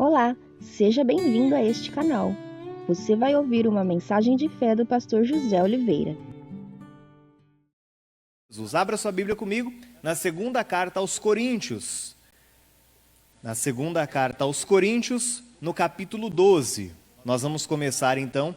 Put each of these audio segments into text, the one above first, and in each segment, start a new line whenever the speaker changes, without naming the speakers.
Olá, seja bem-vindo a este canal. Você vai ouvir uma mensagem de fé do pastor José Oliveira.
Abra sua Bíblia comigo na segunda carta aos Coríntios. Na segunda carta aos Coríntios, no capítulo 12. Nós vamos começar então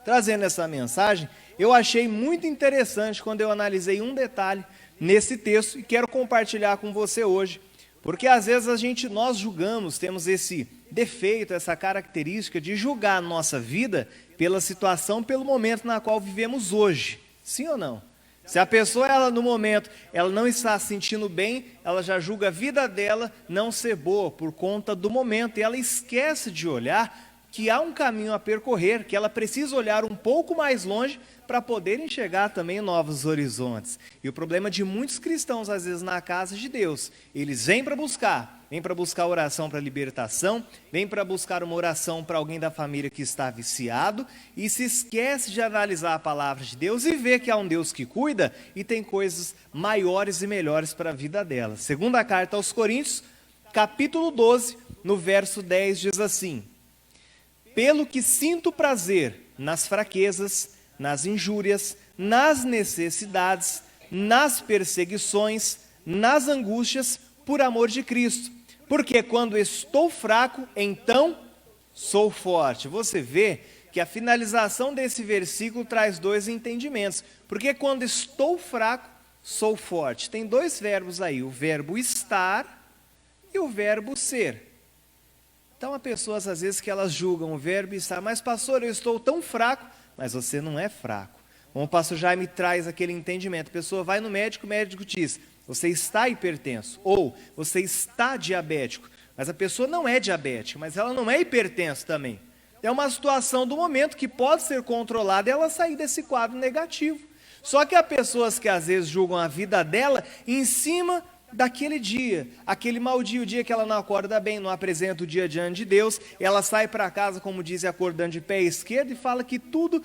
trazendo essa mensagem. Eu achei muito interessante quando eu analisei um detalhe nesse texto e quero compartilhar com você hoje. Porque às vezes nós julgamos, temos esse defeito, essa característica de julgar a nossa vida pela situação, pelo momento na qual vivemos hoje. Sim ou não? Se a pessoa, no momento, ela não está se sentindo bem, ela já julga a vida dela não ser boa por conta do momento. E ela esquece de olhar que há um caminho a percorrer, que ela precisa olhar um pouco mais longe para poder enxergar também novos horizontes. E o problema de muitos cristãos, às vezes, na casa de Deus, eles vêm para buscar oração para libertação, vêm para buscar uma oração para alguém da família que está viciado, e se esquece de analisar a palavra de Deus e ver que há um Deus que cuida e tem coisas maiores e melhores para a vida dela. Segunda carta aos Coríntios, capítulo 12, no verso 10, diz assim: pelo que sinto prazer nas fraquezas, nas injúrias, nas necessidades, nas perseguições, nas angústias, por amor de Cristo. Porque quando estou fraco, então sou forte. Você vê que a finalização desse versículo traz dois entendimentos. Porque quando estou fraco, sou forte. Tem dois verbos aí, o verbo estar e o verbo ser. Então há pessoas às vezes que elas julgam o verbo estar, mas pastor, eu estou tão fraco, mas você não é fraco. Como o pastor Jaime traz aquele entendimento, a pessoa vai no médico, o médico diz, você está hipertenso, ou você está diabético, mas a pessoa não é diabética, mas ela não é hipertensa também. É uma situação do momento que pode ser controlada e ela sair desse quadro negativo. Só que há pessoas que às vezes julgam a vida dela em cima daquele dia, aquele mau dia, o dia que ela não acorda bem, não apresenta o dia diante de Deus, ela sai para casa, como diz, acordando de pé esquerdo e fala que tudo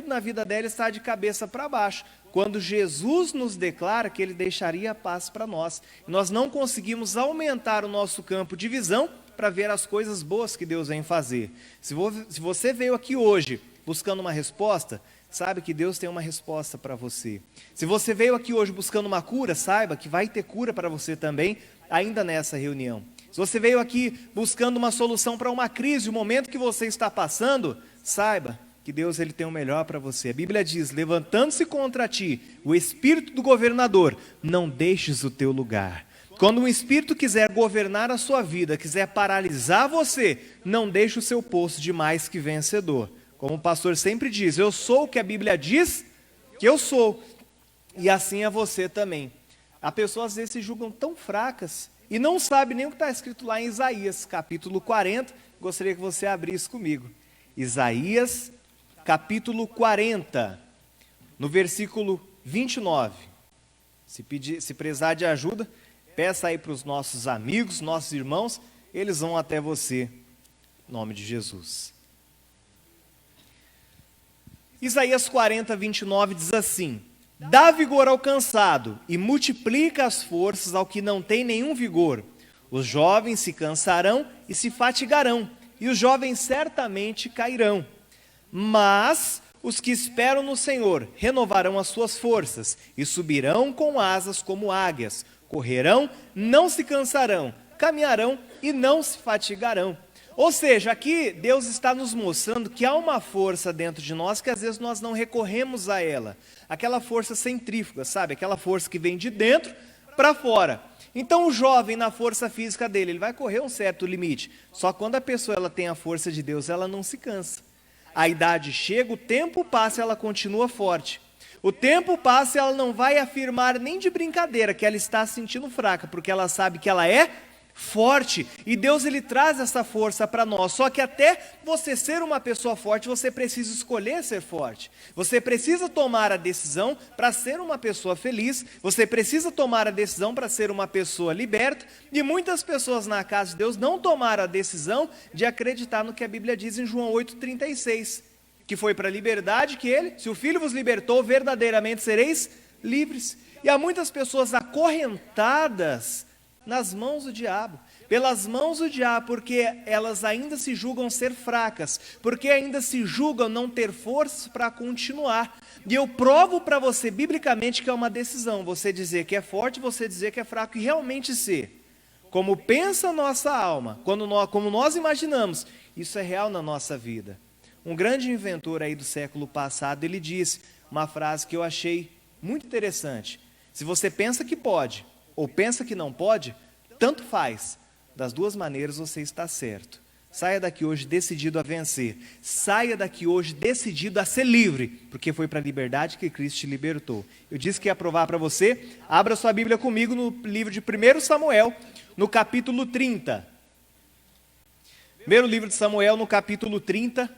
na vida dela está de cabeça para baixo, quando Jesus nos declara que Ele deixaria a paz para nós. Nós não conseguimos aumentar o nosso campo de visão para ver as coisas boas que Deus vem fazer. Se você veio aqui hoje buscando uma resposta, sabe que Deus tem uma resposta para você. Se você veio aqui hoje buscando uma cura, saiba que vai ter cura para você também, ainda nessa reunião. Se você veio aqui buscando uma solução para uma crise, o momento que você está passando, saiba que Deus ele tem o melhor para você. A Bíblia diz, levantando-se contra ti, o espírito do governador, não deixes o teu lugar. Quando um espírito quiser governar a sua vida, quiser paralisar você, não deixe o seu posto de mais que vencedor. Como o pastor sempre diz, eu sou o que a Bíblia diz que eu sou. E assim é você também. Há pessoas às vezes se julgam tão fracas e não sabem nem o que está escrito lá em Isaías, capítulo 40. Gostaria que você abrisse comigo. Isaías, capítulo 40, no versículo 29. Se precisar de ajuda, peça aí para os nossos amigos, nossos irmãos, eles vão até você, em nome de Jesus. Isaías 40, 29 diz assim: dá vigor ao cansado e multiplica as forças ao que não tem nenhum vigor. Os jovens se cansarão e se fatigarão, e os jovens certamente cairão. Mas os que esperam no Senhor renovarão as suas forças e subirão com asas como águias. Correrão, não se cansarão, caminharão e não se fatigarão. Ou seja, aqui Deus está nos mostrando que há uma força dentro de nós que às vezes nós não recorremos a ela. Aquela força centrífuga, sabe? Aquela força que vem de dentro para fora. Então o jovem na força física dele, ele vai correr um certo limite. Só quando a pessoa ela tem a força de Deus, ela não se cansa. A idade chega, o tempo passa e ela continua forte. O tempo passa e ela não vai afirmar nem de brincadeira que ela está se sentindo fraca, porque ela sabe que ela é forte, e Deus ele traz essa força para nós. Só que até você ser uma pessoa forte, você precisa escolher ser forte. Você precisa tomar a decisão para ser uma pessoa feliz. Você precisa tomar a decisão para ser uma pessoa liberta. E muitas pessoas na casa de Deus não tomaram a decisão de acreditar no que a Bíblia diz em João 8,36, que foi para a liberdade que ele, se o Filho vos libertou, verdadeiramente sereis livres. E há muitas pessoas acorrentadas nas mãos do diabo, pelas mãos do diabo, porque elas ainda se julgam ser fracas, porque ainda se julgam não ter forças para continuar. E eu provo para você, biblicamente, que é uma decisão, você dizer que é forte, você dizer que é fraco, e realmente ser. Como pensa a nossa alma, como nós imaginamos, isso é real na nossa vida. Um grande inventor aí do século passado, ele disse uma frase que eu achei muito interessante. Se você pensa que pode, ou pensa que não pode, tanto faz. Das duas maneiras você está certo. Saia daqui hoje decidido a vencer. Saia daqui hoje decidido a ser livre, porque foi para a liberdade que Cristo te libertou. Eu disse que ia provar para você. Abra sua Bíblia comigo no livro de 1 Samuel, no capítulo 30. Primeiro livro de Samuel, no capítulo 30.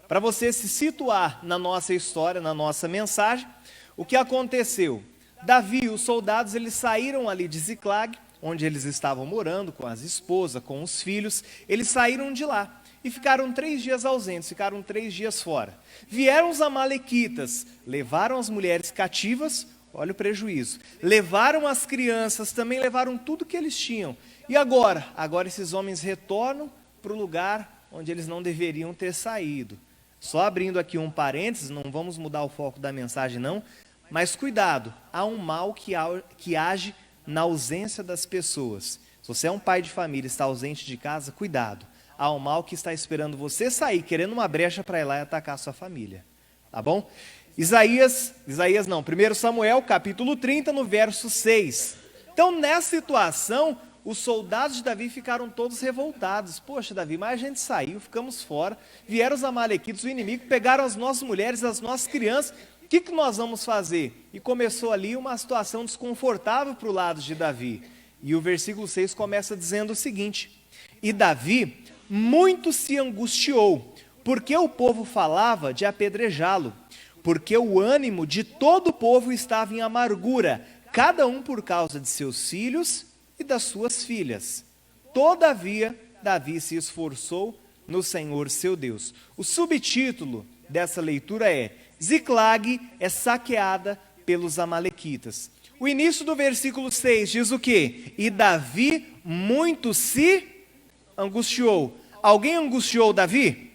Para você se situar na nossa história, na nossa mensagem, o que aconteceu? Davi e os soldados, eles saíram ali de Ziclag, onde eles estavam morando, com as esposas, com os filhos, eles saíram de lá e ficaram 3 dias ausentes, ficaram 3 dias fora. Vieram os amalequitas, levaram as mulheres cativas, olha o prejuízo, levaram as crianças, também levaram tudo que eles tinham. E agora esses homens retornam para o lugar onde eles não deveriam ter saído. Só abrindo aqui um parênteses, não vamos mudar o foco da mensagem não, mas cuidado, há um mal que age na ausência das pessoas. Se você é um pai de família e está ausente de casa, cuidado. Há um mal que está esperando você sair, querendo uma brecha para ir lá e atacar a sua família. Tá bom? 1 Samuel, capítulo 30, no verso 6. Então, nessa situação, os soldados de Davi ficaram todos revoltados. Poxa, Davi, mas a gente saiu, ficamos fora. Vieram os amalequitas, o inimigo, pegaram as nossas mulheres, as nossas crianças. O que nós vamos fazer? E começou ali uma situação desconfortável para o lado de Davi. E o versículo 6 começa dizendo o seguinte: E Davi muito se angustiou, porque o povo falava de apedrejá-lo, porque o ânimo de todo o povo estava em amargura, cada um por causa de seus filhos e das suas filhas. Todavia, Davi se esforçou no Senhor seu Deus. O subtítulo dessa leitura é: Ziclag é saqueada pelos amalequitas. O início do versículo 6 diz o quê? E Davi muito se angustiou. Alguém angustiou Davi?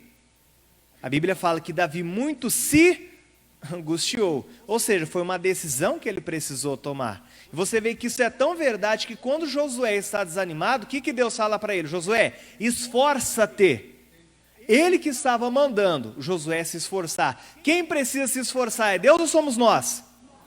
A Bíblia fala que Davi muito se angustiou. Ou seja, foi uma decisão que ele precisou tomar. E você vê que isso é tão verdade que quando Josué está desanimado, o que Deus fala para ele? Josué, esforça-te. Ele que estava mandando Josué se esforçar. Quem precisa se esforçar? É Deus ou somos nós?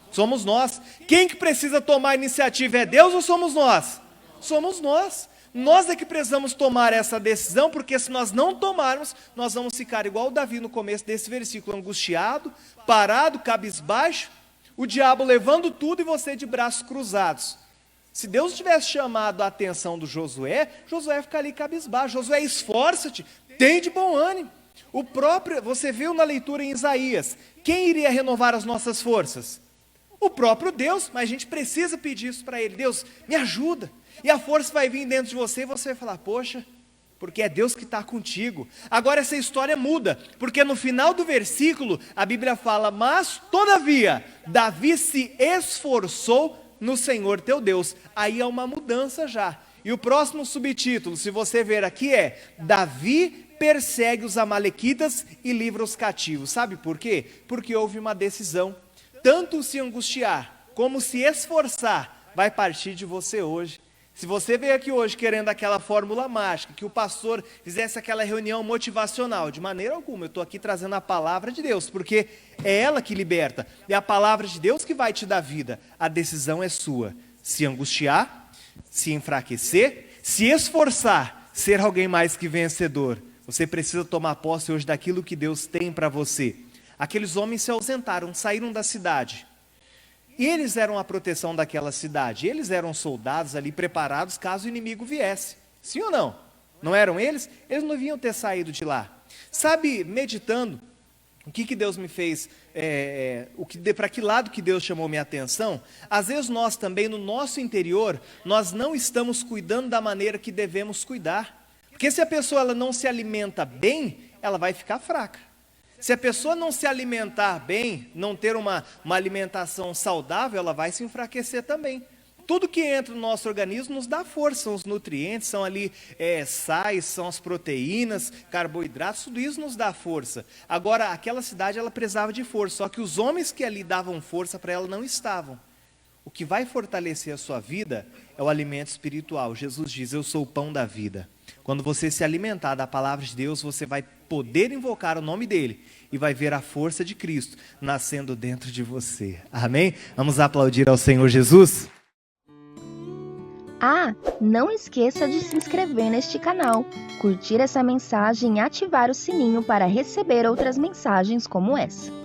Somos nós. Quem que precisa tomar a iniciativa? É Deus ou somos nós? Somos nós. Nós é que precisamos tomar essa decisão, porque se nós não tomarmos, nós vamos ficar igual o Davi no começo desse versículo, angustiado, parado, cabisbaixo, o diabo levando tudo e você de braços cruzados. Se Deus tivesse chamado a atenção do Josué, Josué fica ali cabisbaixo. Josué, esforça-te, tem de bom ânimo. Você viu na leitura em Isaías, quem iria renovar as nossas forças? O próprio Deus, mas a gente precisa pedir isso para Ele. Deus, me ajuda. E a força vai vir dentro de você e você vai falar, poxa, porque é Deus que está contigo. Agora essa história muda, porque no final do versículo, a Bíblia fala, mas todavia, Davi se esforçou no Senhor teu Deus. Aí é uma mudança já. E o próximo subtítulo, se você ver aqui, é Davi persegue os amalequitas e livra os cativos. Sabe por quê? Porque houve uma decisão. Tanto se angustiar como se esforçar vai partir de você hoje. Se você veio aqui hoje querendo aquela fórmula mágica, que o pastor fizesse aquela reunião motivacional, de maneira alguma, eu estou aqui trazendo a palavra de Deus, porque é ela que liberta, é a palavra de Deus que vai te dar vida. A decisão é sua: se angustiar, se enfraquecer, se esforçar, ser alguém mais que vencedor. Você precisa tomar posse hoje daquilo que Deus tem para você. Aqueles homens se ausentaram, saíram da cidade. E eles eram a proteção daquela cidade. Eles eram soldados ali preparados caso o inimigo viesse. Sim ou não? Não eram eles? Eles não deviam ter saído de lá. Sabe, meditando, o que Deus me fez, para que lado que Deus chamou minha atenção? Às vezes nós também, no nosso interior, nós não estamos cuidando da maneira que devemos cuidar. Porque se a pessoa ela não se alimenta bem, ela vai ficar fraca. Se a pessoa não se alimentar bem, não ter uma alimentação saudável, ela vai se enfraquecer também. Tudo que entra no nosso organismo nos dá força, os nutrientes, são ali sais, são as proteínas, carboidratos, tudo isso nos dá força. Agora, aquela cidade, ela precisava de força, só que os homens que ali davam força para ela não estavam. O que vai fortalecer a sua vida é o alimento espiritual. Jesus diz, eu sou o pão da vida. Quando você se alimentar da palavra de Deus, você vai poder invocar o nome dele e vai ver a força de Cristo nascendo dentro de você. Amém? Vamos aplaudir ao Senhor Jesus?
Ah, não esqueça de se inscrever neste canal, curtir essa mensagem e ativar o sininho para receber outras mensagens como essa.